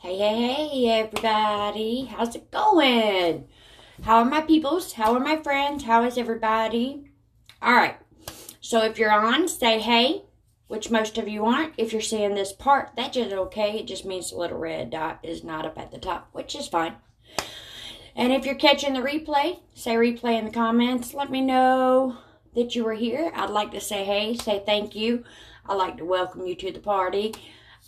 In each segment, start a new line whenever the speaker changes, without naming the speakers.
Hey, everybody. How's it going? How are my peoples? How are my friends? How is everybody? All right. So if you're on, say hey, which most of you aren't. If you're seeing this part, that's just okay. It just means the little red dot is not up at the top, which is fine. And if you're catching the replay, say replay in the comments. Let me know that you were here. I'd like to say hey, say thank you. I'd like to welcome you to the party.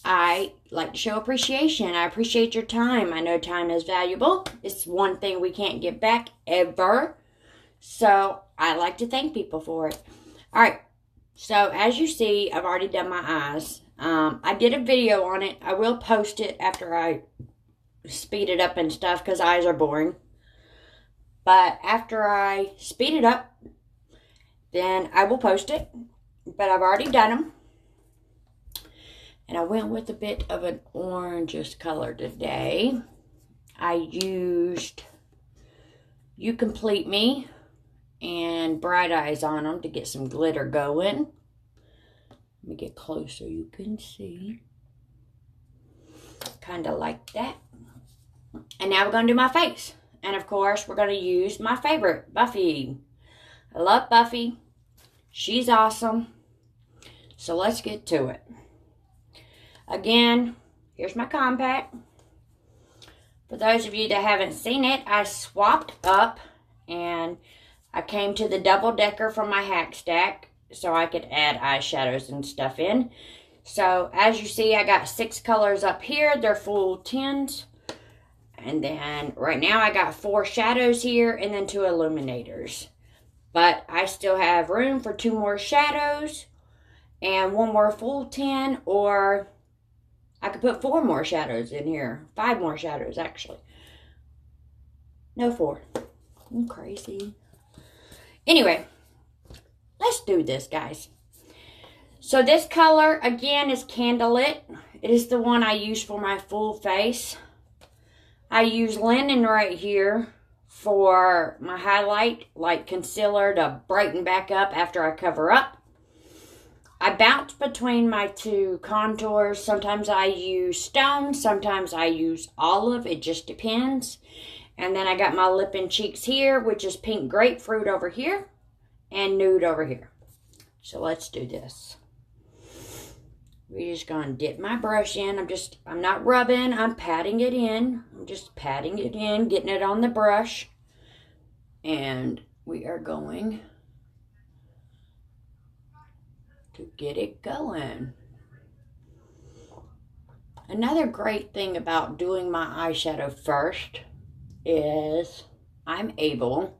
I like to show appreciation. I appreciate your time. I know time is valuable. It's one thing we can't get back ever. So I like to thank people for it. All right. So as you see, I've already done my eyes. I did a video on it. I will post it after I speed it up and stuff because eyes are boring. But after I speed it up, then I will post it. But I've already done them. And I went with a bit of an orangish color today. I used You Complete Me and Bright Eyes on them to get some glitter going. Let me get closer so you can see. Kind of like that. And now we're going to do my face. And of course, we're going to use my favorite, Buffy. I love Buffy. She's awesome. So let's get to it. Again, here's my compact. For those of you that haven't seen it, I swapped up and I came to the double decker from my hack stack so I could add eyeshadows and stuff in. So as you see, I got 6 colors up here. They're full tins. And then right now I got 4 shadows here and then 2 illuminators. But I still have room for 2 more shadows and 1 more full tin, or I could put 4 more shadows in here. 5 more shadows, actually. No, 4. I'm crazy. Anyway, let's do this, guys. So this color, again, is Candlelit. It is the one I use for my full face. I use Linen right here for my highlight, like concealer to brighten back up after I cover up. I bounce between my 2 contours. Sometimes I use Stone, sometimes I use Olive. It just depends. And then I got my lip and cheeks here, which is Pink Grapefruit over here and Nude over here. So let's do this. We're just going to dip my brush in. I'm not rubbing, I'm patting it in. I'm just patting it in, getting it on the brush. And we are going to get it going. Another great thing about doing my eyeshadow first is I'm able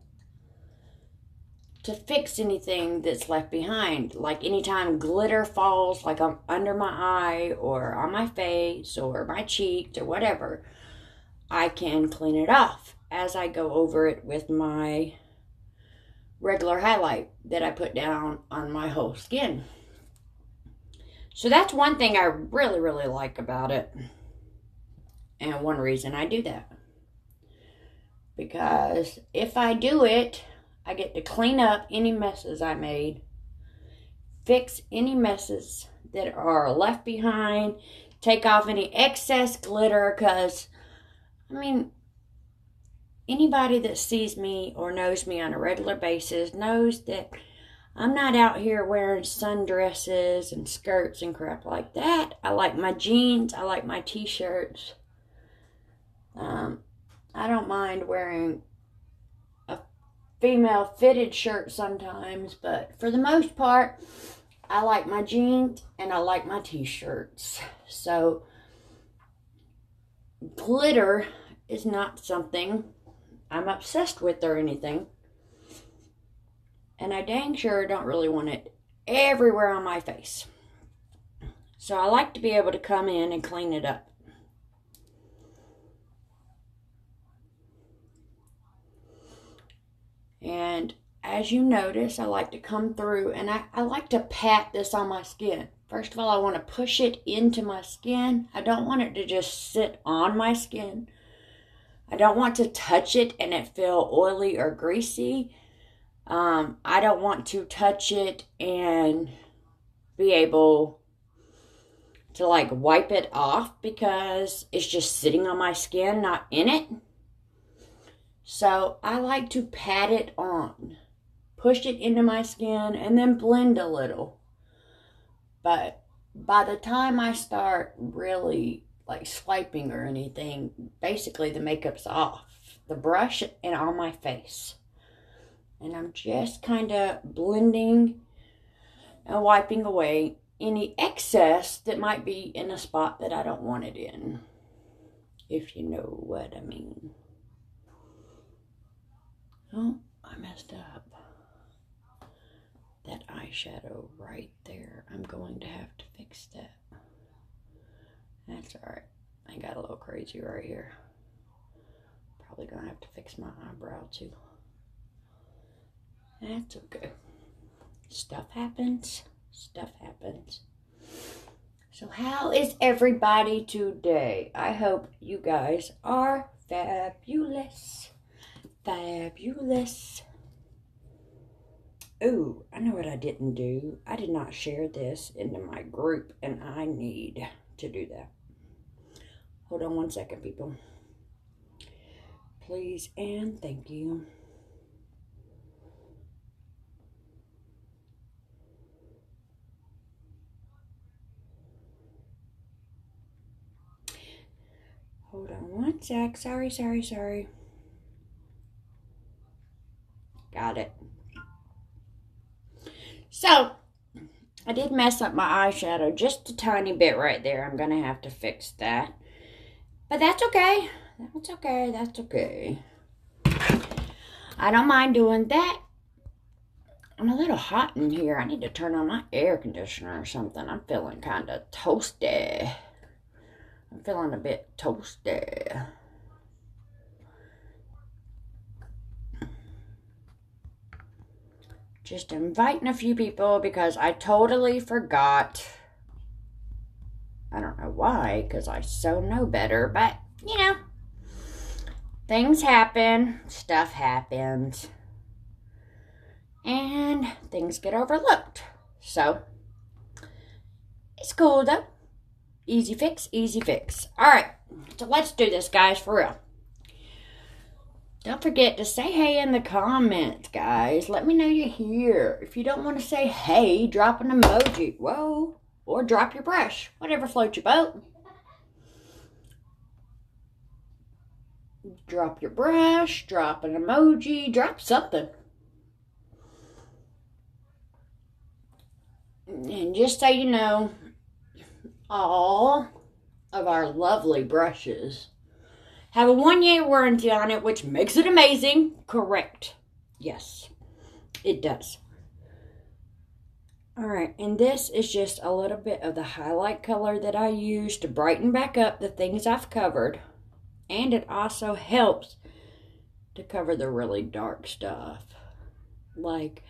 to fix anything that's left behind. Like anytime glitter falls like under my eye or on my face or my cheeks or whatever, I can clean it off as I go over it with my regular highlight that I put down on my whole skin. So that's one thing I really, really like about it. And one reason I do that. Because if I do it, I get to clean up any messes I made. Fix any messes that are left behind. Take off any excess glitter. Because, I mean, anybody that sees me or knows me on a regular basis knows that I'm not out here wearing sundresses and skirts and crap like that. I like my jeans. I like my t-shirts. I don't mind wearing a female fitted shirt sometimes, but for the most part, I like my jeans and I like my t-shirts. So glitter is not something I'm obsessed with or anything. And I dang sure don't really want it everywhere on my face. So I like to be able to come in and clean it up. And as you notice, I like to come through and I like to pat this on my skin. First of all, I want to push it into my skin. I don't want it to just sit on my skin. I don't want to touch it and it feel oily or greasy. I don't want to touch it and be able to like wipe it off because it's just sitting on my skin, not in it. So I like to pat it on, push it into my skin, and then blend a little. But by the time I start really like swiping or anything, basically the makeup's off the brush and on my face. And I'm just kind of blending and wiping away any excess that might be in a spot that I don't want it in, if you know what I mean. Oh, I messed up. That eyeshadow right there, I'm going to have to fix that. That's alright. I got a little crazy right here. Probably gonna have to fix my eyebrow too. That's okay. Stuff happens. Stuff happens. So how is everybody today? I hope you guys are fabulous. Fabulous. Ooh, I know what I didn't do. I did not share this into my group, and I need to do that. Hold on one second, people. Please and thank you. Hold on one sec. Sorry. Got it. So, I did mess up my eyeshadow just a tiny bit right there. I'm going to have to fix that. But that's okay. That's okay. I don't mind doing that. I'm a little hot in here. I need to turn on my air conditioner or something. I'm feeling kind of toasty. I'm feeling a bit toasty. Just inviting a few people because I totally forgot. I don't know why, because I so know better, but, you know, things happen, stuff happens, and things get overlooked. So, it's cool, though. Easy fix, easy fix. All right, so let's do this, guys, for real. Don't forget to say hey in the comments, guys. Let me know you're here. If you don't want to say hey, drop an emoji. Whoa. Or drop your brush. Whatever floats your boat. Drop your brush. Drop an emoji. Drop something. And just so you know, all of our lovely brushes have a 1-year warranty on it, which makes it amazing. Correct. Yes, it does. Alright, and this is just a little bit of the highlight color that I use to brighten back up the things I've covered. And it also helps to cover the really dark stuff. Like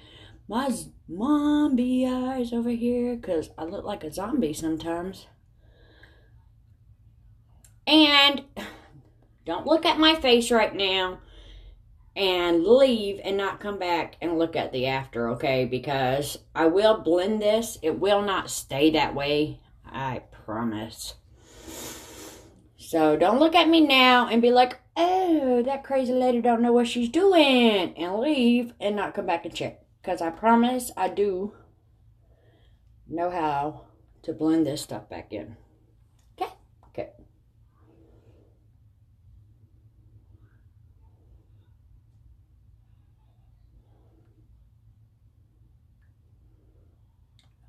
my zombie eyes over here, because I look like a zombie sometimes. And don't look at my face right now and leave and not come back and look at the after, okay? Because I will blend this. It will not stay that way. I promise. So don't look at me now and be like, oh, that crazy lady don't know what she's doing. And leave and not come back and check. Because I promise I do know how to blend this stuff back in. Okay? Okay.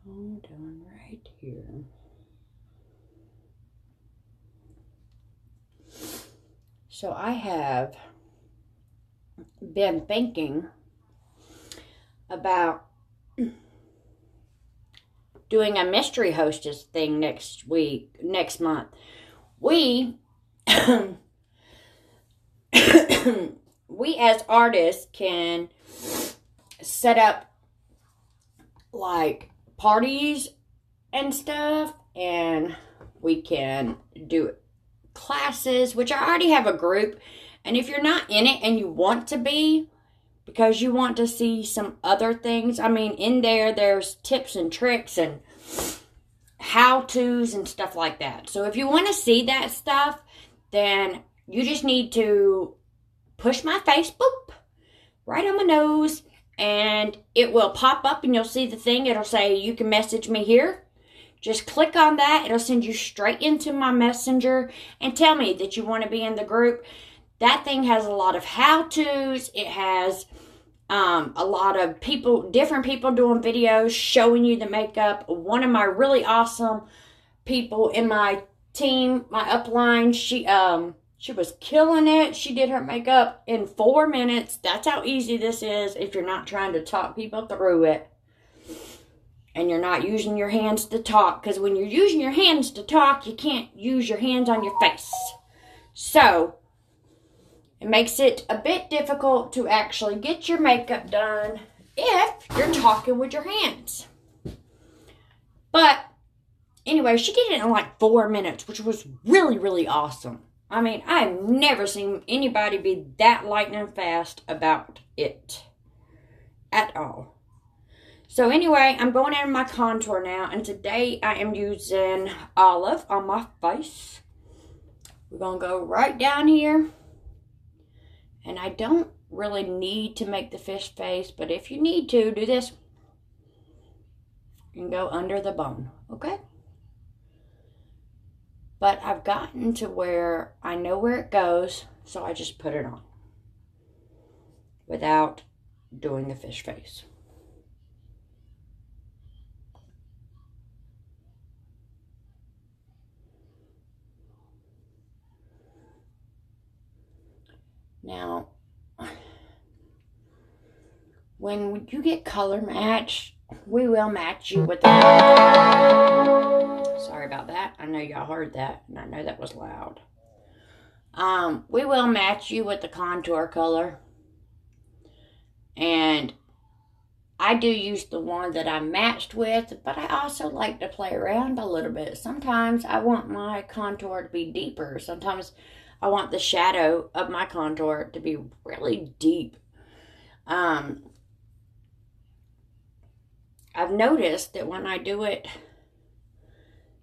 Hold on right here. So I have been thinking about doing a mystery hostess thing next month. We we as artists can set up like parties and stuff, and we can do classes, which I already have a group. And if you're not in it and you want to be, because you want to see some other things, I mean, in there's tips and tricks and how-tos and stuff like that. So if you want to see that stuff, then you just need to push my Facebook right on my nose, and it will pop up and you'll see the thing. It'll say you can message me here. Just click on that. It'll send you straight into my messenger and tell me that you want to be in the group. That thing has a lot of how-tos. It has a lot of different people doing videos showing you the makeup. One of my really awesome people in my team, my upline, she was killing it. She did her makeup in 4 minutes. That's how easy this is if you're not trying to talk people through it. And you're not using your hands to talk. Because when you're using your hands to talk, you can't use your hands on your face. So, it makes it a bit difficult to actually get your makeup done if you're talking with your hands. But, anyway, she did it in like 4 minutes, which was really, really awesome. I mean, I've never seen anybody be that lightning fast about it at all. So anyway, I'm going in my contour now, and today I am using Olive on my face. We're going to go right down here, and I don't really need to make the fish face, but if you need to, do this. You can go under the bone, okay? But I've gotten to where I know where it goes, so I just put it on without doing the fish face. Now, when you get color matched, we will match you with the... Sorry about that. I know y'all heard that, and I know that was loud. We will match you with the contour color. And I do use the one that I'm matched with, but I also like to play around a little bit. Sometimes I want my contour to be deeper. Sometimes I want the shadow of my contour to be really deep. I've noticed that when I do it,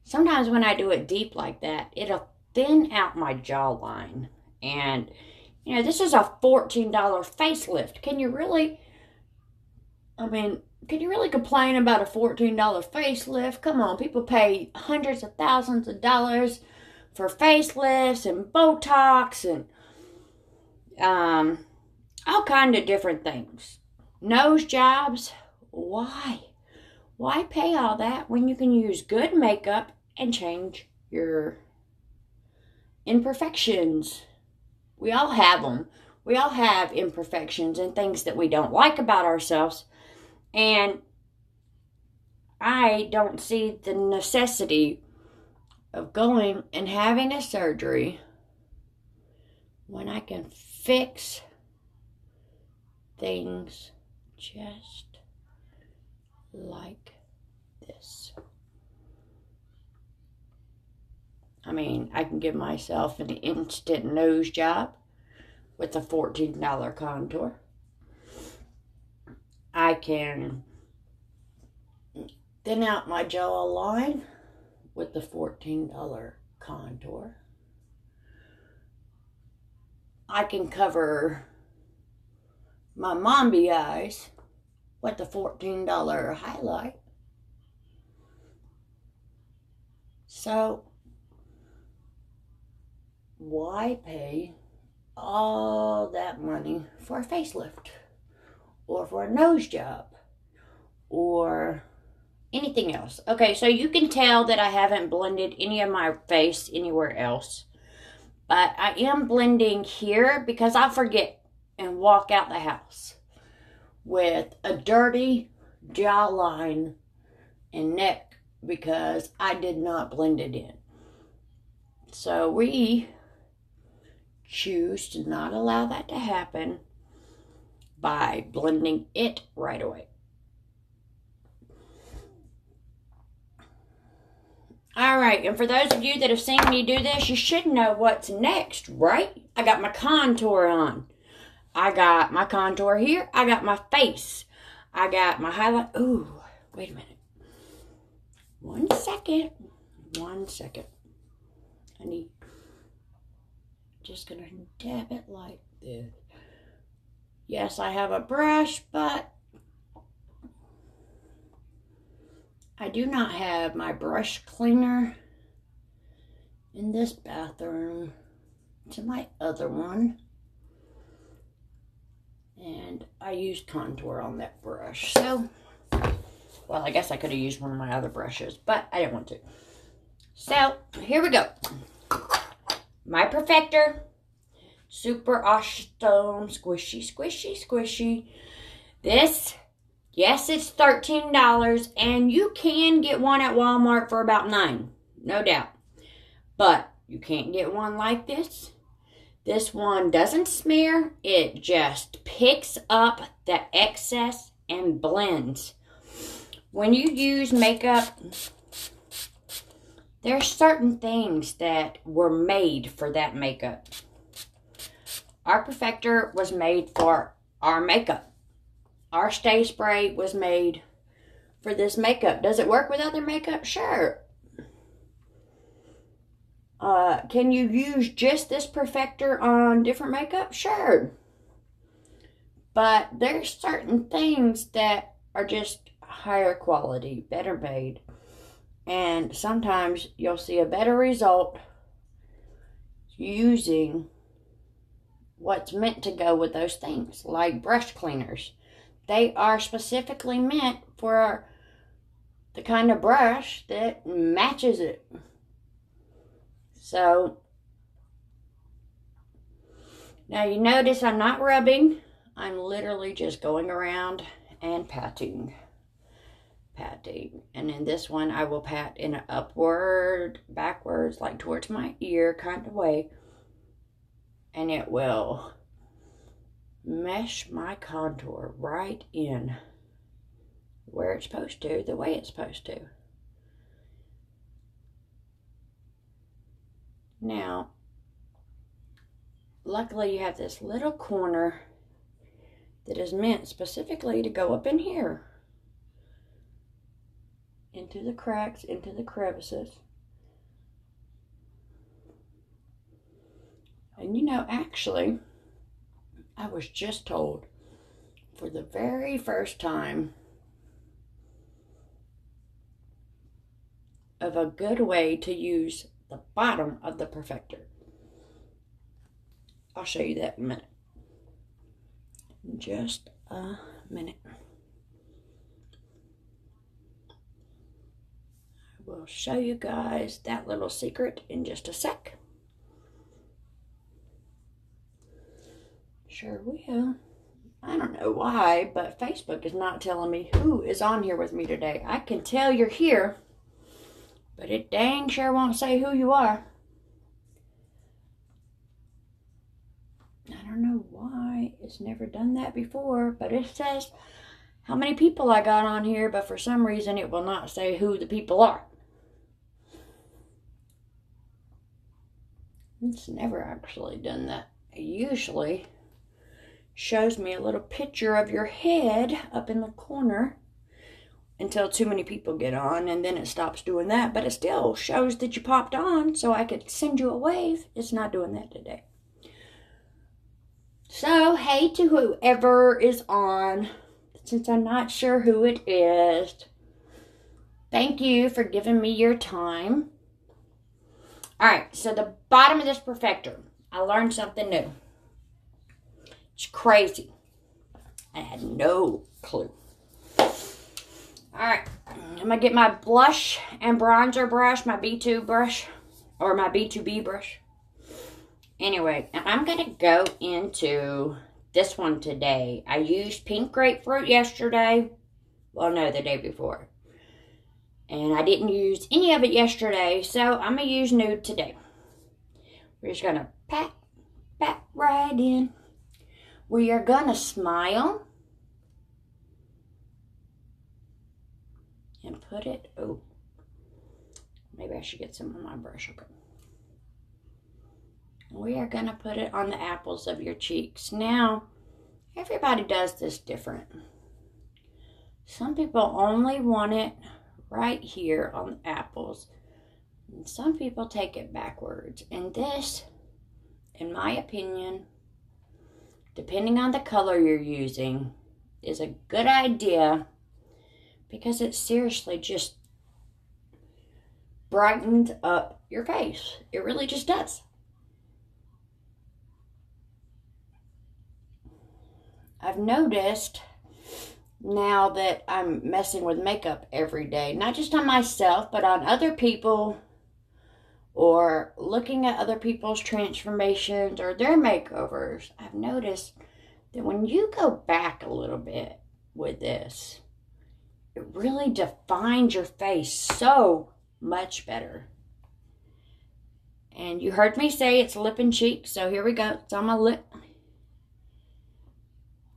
sometimes when I do it deep like that, it'll thin out my jawline. And, you know, this is a $14 facelift. Can you really complain about a $14 facelift? Come on, people pay hundreds of thousands of dollars for facelifts and Botox and all kind of different things. Nose jobs. Why? Why pay all that when you can use good makeup and change your imperfections? We all have them. We all have imperfections and things that we don't like about ourselves. And I don't see the necessity of going and having a surgery when I can fix things just like this. I mean, I can give myself an instant nose job with a $14 contour. I can thin out my jawline with the $14 contour. I can cover my Mombi eyes with the $14 highlight. So, why pay all that money for a facelift? Or for a nose job? Or anything else? Okay, so you can tell that I haven't blended any of my face anywhere else. But I am blending here because I'll forget and walk out the house with a dirty jawline and neck because I did not blend it in. So we choose to not allow that to happen by blending it right away. Alright, and for those of you that have seen me do this, you should know what's next, right? I got my contour on. I got my contour here. I got my face. I got my highlight. Ooh, wait a minute. 1 second. 1 second. I need, just gonna dab it like this. Yes, I have a brush, but I do not have my brush cleaner in this bathroom to my other one. And I used contour on that brush. So, well, I guess I could have used one of my other brushes, but I didn't want to. So, here we go. My Perfector Super Awesome Squishy, Squishy, Squishy. This, yes, it's $13, and you can get one at Walmart for about $9, no doubt. But you can't get one like this. This one doesn't smear. It just picks up the excess and blends. When you use makeup, there's certain things that were made for that makeup. Our Perfector was made for our makeup. Our Stay Spray was made for this makeup. Does it work with other makeup? Sure. Can you use just this Perfector on different makeup? Sure. But there's certain things that are just higher quality, better made. And sometimes you'll see a better result using what's meant to go with those things, like brush cleaners. They are specifically meant for the kind of brush that matches it. So, now you notice I'm not rubbing. I'm literally just going around and patting. And in this one, I will pat in an upward, backwards, like towards my ear kind of way. And it will mesh my contour right in where it's supposed to, the way it's supposed to. Now, luckily you have this little corner that is meant specifically to go up in here. Into the cracks, into the crevices. And you know, actually, I was just told for the very first time of a good way to use the bottom of the Perfector. I'll show you that in a minute. Just a minute. I will show you guys that little secret in just a sec. Sure will. I don't know why, but Facebook is not telling me who is on here with me today. I can tell you're here, but it dang sure won't say who you are. I don't know why it's never done that before, but it says how many people I got on here, but for some reason it will not say who the people are. It's never actually done that. It usually shows me a little picture of your head up in the corner until too many people get on, and then it stops doing that, but it still shows that you popped on, so I could send you a wave. It's not doing that today. So, hey to whoever is on, since I'm not sure who it is. Thank you for giving me your time. Alright, so the bottom of this Perfector, I learned something new. It's crazy. I had no clue. Alright, I'm going to get my blush and bronzer brush, my B2 brush, or my B2B brush. Anyway, I'm going to go into this one today. I used pink grapefruit yesterday. Well, no, the day before. And I didn't use any of it yesterday, so I'm going to use nude today. We're just going to pat right in. We are going to smile. And put it, oh, maybe I should get some on my brush. Okay. We are going to put it on the apples of your cheeks. Now, everybody does this different. Some people only want it right here on the apples. And some people take it backwards. And this, in my opinion, depending on the color you're using, is a good idea because it seriously just brightens up your face. It really just does. I've noticed now that I'm messing with makeup every day, not just on myself, but on other people, or looking at other people's transformations or their makeovers, I've noticed that when you go back a little bit with this, it really defines your face so much better. And you heard me say it's lip and cheek, so here we go. It's on my lip.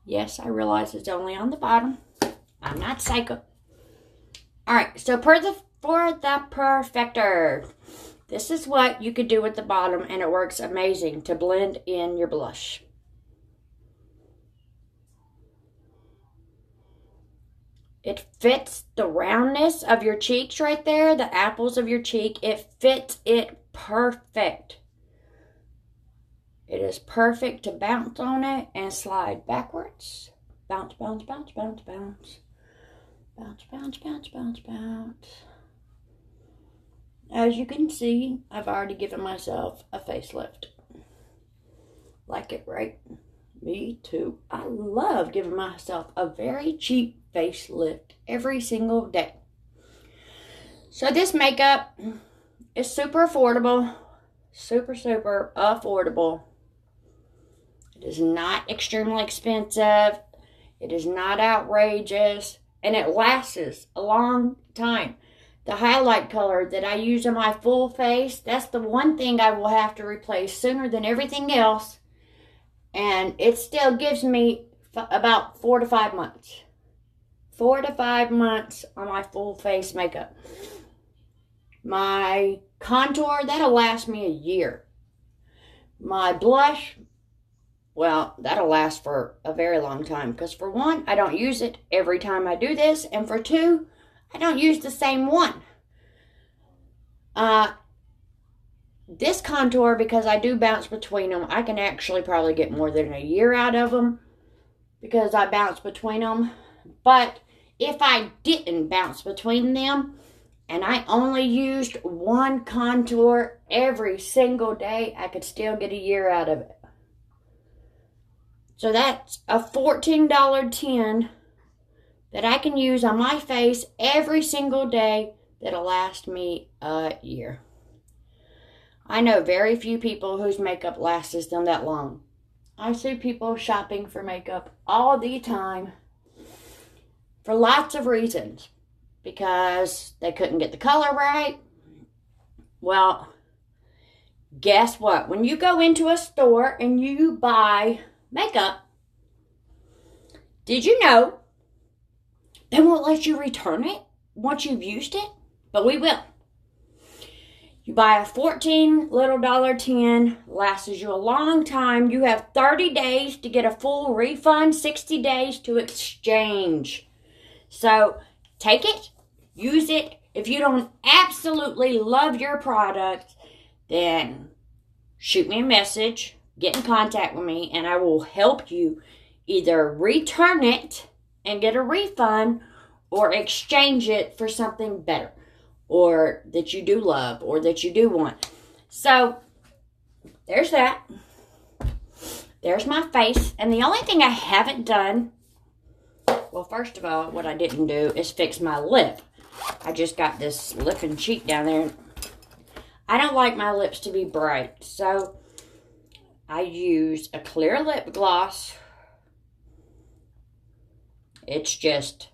Yes, I realize it's only on the bottom. I'm not psycho. Alright, so for the perfector, this is what you could do with the bottom, and it works amazing to blend in your blush. It fits the roundness of your cheeks right there, the apples of your cheek. It fits it perfect. It is perfect to bounce on it and slide backwards. Bounce, bounce, bounce, bounce, bounce. Bounce, bounce, bounce, bounce, bounce. As you can see, I've already given myself a facelift. Like it, right? Me too. I love giving myself a very cheap facelift every single day. So this makeup is super affordable. Super, super affordable. It is not extremely expensive. It is not outrageous. And it lasts a long time. The highlight color that I use on my full face, that's the one thing I will have to replace sooner than everything else. And it still gives me about 4 to 5 months. 4 to 5 months on my full face makeup. My contour, that'll last me a year. My blush, well, that'll last for a very long time. Because for one, I don't use it every time I do this. And for two, I don't use the same one. This contour, because I do bounce between them, I can actually probably get more than a year out of them because I bounce between them. But if I didn't bounce between them and I only used one contour every single day, I could still get a year out of it. So that's a $14 tin that I can use on my face every single day that'll last me a year. I know very few people whose makeup lasts them that long. I see people shopping for makeup all the time for lots of reasons. Because they couldn't get the color right. Well, guess what? When you go into a store and you buy makeup, did you know they won't let you return it once you've used it? But we will. You buy a $14 little tin, lasts you a long time. You have 30 days to get a full refund, 60 days to exchange. So take it, use it. If you don't absolutely love your product, then shoot me a message, get in contact with me, and I will help you either return it and get a refund or exchange it for something better, or that you do love, or that you do want. So, there's that. There's my face. And the only thing I haven't done, well, first of all, what I didn't do is fix my lip. I just got this lip and cheek down there. I don't like my lips to be bright, so I use a clear lip gloss. It's just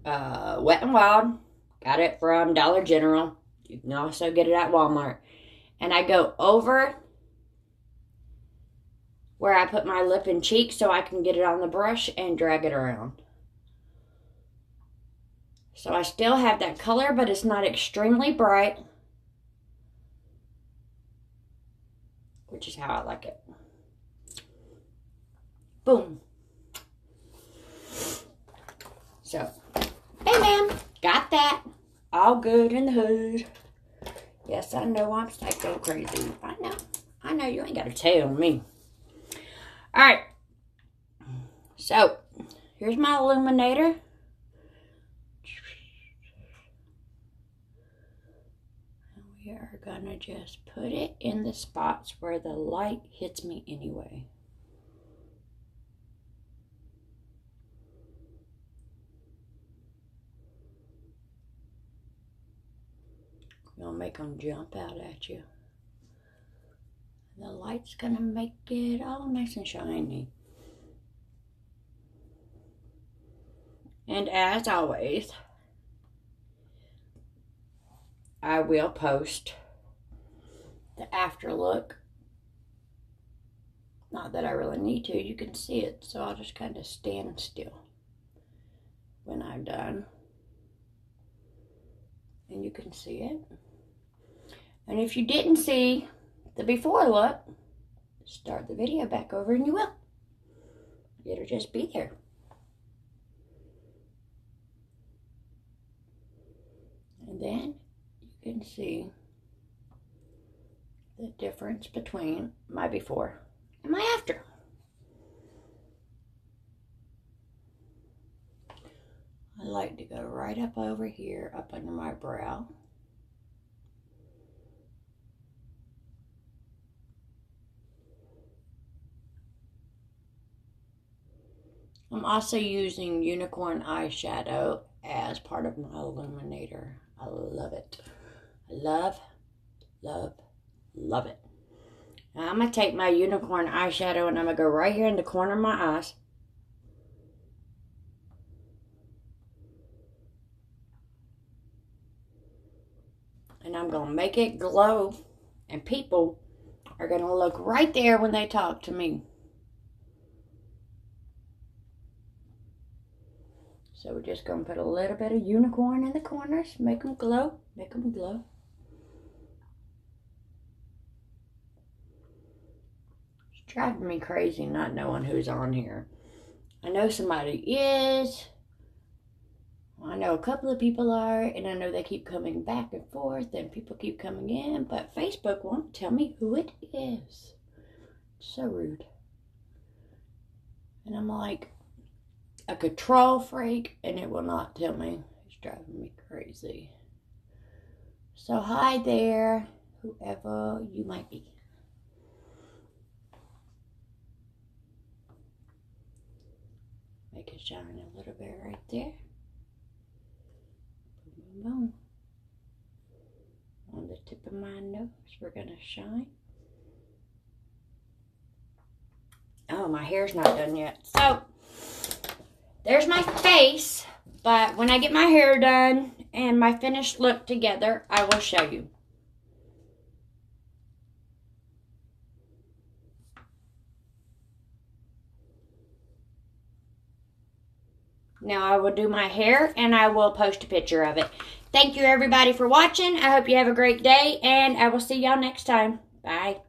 Wet n Wild. Got it from Dollar General. You can also get it at Walmart. And I go over where I put my lip and cheek so I can get it on the brush and drag it around. So I still have that color, but it's not extremely bright. Which is how I like it. Boom. So, hey ma'am, got that. All good in the hood. Yes, I know I'm psycho crazy. I know. I know, you ain't got to tell me. Alright. So, here's my illuminator. We are going to just put it in the spots where the light hits me anyway. You'll make them jump out at you. The light's gonna make it all nice and shiny. And as always, I will post the after look. Not that I really need to, you can see it, so I'll just kind of stand still when I'm done. And you can see it. And if you didn't see the before look, start the video back over and you will. It'll just be there. And then you can see the difference between my before and my after. I like to go right up over here, up under my brow. I'm also using Unicorn eyeshadow as part of my illuminator. I love it. I love, love, love it. Now I'm going to take my Unicorn eyeshadow and I'm going to go right here in the corner of my eyes. And I'm going to make it glow. And people are going to look right there when they talk to me. So we're just going to put a little bit of Unicorn in the corners. Make them glow. Make them glow. It's driving me crazy not knowing who's on here. I know somebody is. I know a couple of people are. And I know they keep coming back and forth. And people keep coming in. But Facebook won't tell me who it is. It's so rude. And I'm like a control freak, and it will not tell me. It's driving me crazy. So hi there, whoever you might be. Make it shine a little bit right there. Boom, boom, boom. On the tip of my nose, we're gonna shine. Oh, my hair's not done yet. So there's my face, but when I get my hair done and my finished look together, I will show you. Now I will do my hair and I will post a picture of it. Thank you everybody for watching. I hope you have a great day and I will see y'all next time. Bye.